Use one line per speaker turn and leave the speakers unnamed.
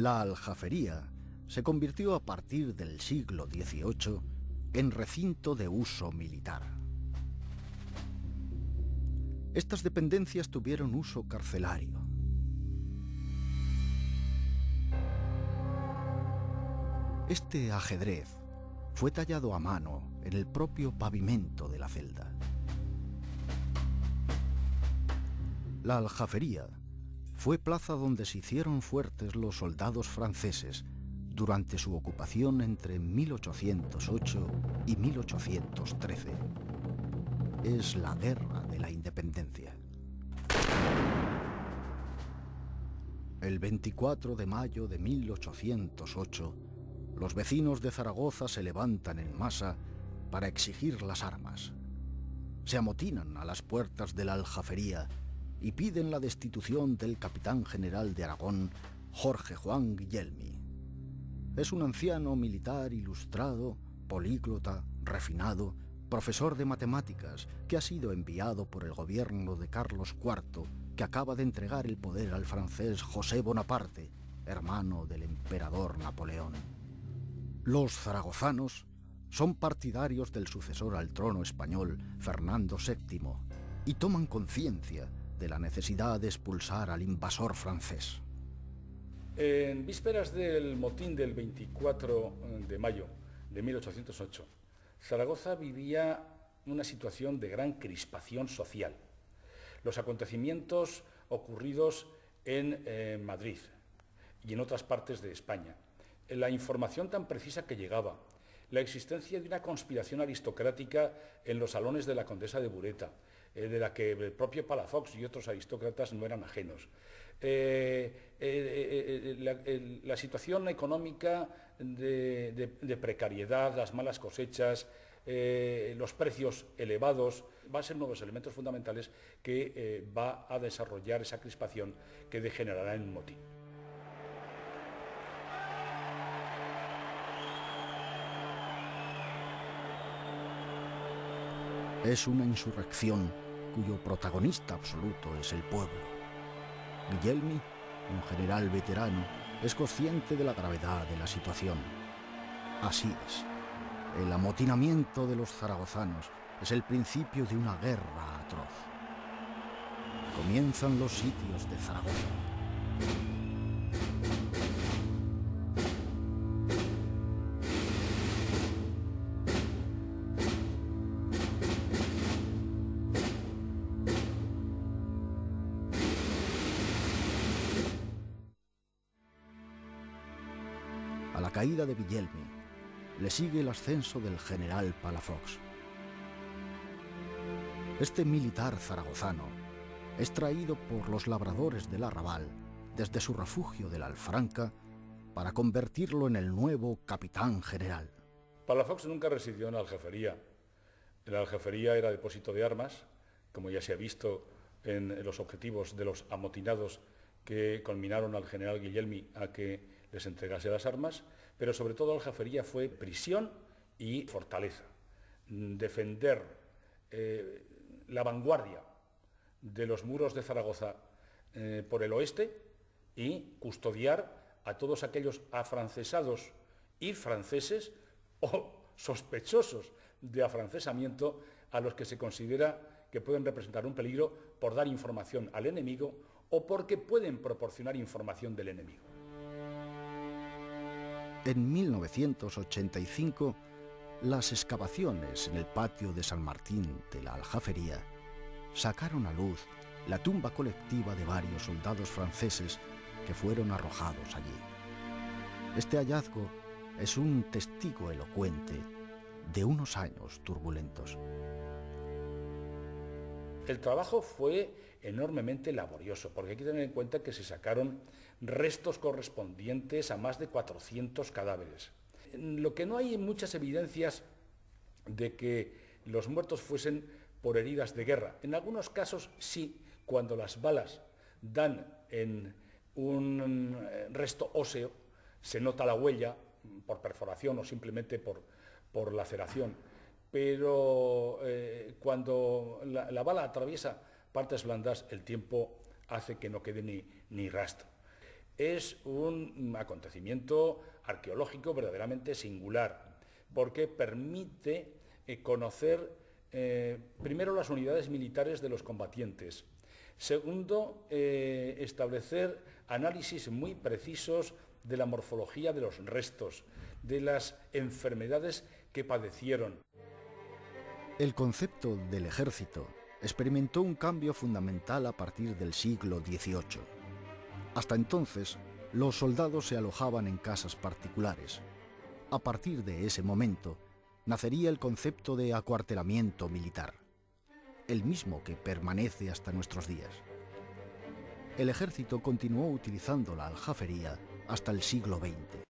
La aljafería se convirtió a partir del siglo XVIII en recinto de uso militar. Estas dependencias tuvieron uso carcelario. Este ajedrez fue tallado a mano en el propio pavimento de la celda. La aljafería fue plaza donde se hicieron fuertes los soldados franceses durante su ocupación entre 1808 y 1813. Es la Guerra de la Independencia. El 24 de mayo de 1808, los vecinos de Zaragoza se levantan en masa para exigir las armas. Se amotinan a las puertas de la aljafería y piden la destitución del capitán general de Aragón, Jorge Juan Guillelmi. Es un anciano militar ilustrado, políglota, refinado, profesor de matemáticas, que ha sido enviado por el gobierno de Carlos IV, que acaba de entregar el poder al francés José Bonaparte, hermano del emperador Napoleón. Los zaragozanos son partidarios del sucesor al trono español, Fernando VII, y toman conciencia de la necesidad de expulsar al invasor francés.
En vísperas del motín del 24 de mayo de 1808, Zaragoza vivía una situación de gran crispación social. Los acontecimientos ocurridos en Madrid y en otras partes de España, la información tan precisa que llegaba, la existencia de una conspiración aristocrática en los salones de la condesa de Bureta, de la que el propio Palafox y otros aristócratas no eran ajenos. La situación económica de precariedad, las malas cosechas, los precios elevados, van a ser nuevos elementos fundamentales que va a desarrollar esa crispación que degenerará en un motín.
Es una insurrección cuyo protagonista absoluto es el pueblo. Guillelmi, un general veterano, es consciente de la gravedad de la situación. Así es. El amotinamiento de los zaragozanos es el principio de una guerra atroz. Comienzan los sitios de Zaragoza. A la caída de Guillelmi le sigue el ascenso del general Palafox. Este militar zaragozano es traído por los labradores del Arrabal desde su refugio de la Alfranca para convertirlo en el nuevo capitán general.
Palafox nunca residió en la aljafería. La aljafería era depósito de armas, como ya se ha visto en los objetivos de los amotinados que culminaron al general Guillelmi a que les entregase las armas, pero sobre todo la aljafería fue prisión y fortaleza. Defender la vanguardia de los muros de Zaragoza por el oeste y custodiar a todos aquellos afrancesados y franceses o sospechosos de afrancesamiento a los que se considera que pueden representar un peligro por dar información al enemigo o porque pueden proporcionar información del enemigo.
En 1985, las excavaciones en el patio de San Martín de la Aljafería sacaron a luz la tumba colectiva de varios soldados franceses que fueron arrojados allí. Este hallazgo es un testigo elocuente de unos años turbulentos.
El trabajo fue enormemente laborioso, porque hay que tener en cuenta que se sacaron restos correspondientes a más de 400 cadáveres. Lo que no hay muchas evidencias de que los muertos fuesen por heridas de guerra. En algunos casos sí, cuando las balas dan en un resto óseo, se nota la huella por perforación o simplemente por laceración. Pero cuando la bala atraviesa partes blandas, el tiempo hace que no quede ni rastro. es un acontecimiento arqueológico verdaderamente singular, porque permite conocer primero las unidades militares de los combatientes, segundo, establecer análisis muy precisos de la morfología de los restos, de las enfermedades que padecieron.
El concepto del ejército experimentó un cambio fundamental a partir del siglo XVIII. Hasta entonces, los soldados se alojaban en casas particulares. A partir de ese momento, nacería el concepto de acuartelamiento militar, el mismo que permanece hasta nuestros días. El ejército continuó utilizando la aljafería hasta el siglo XX.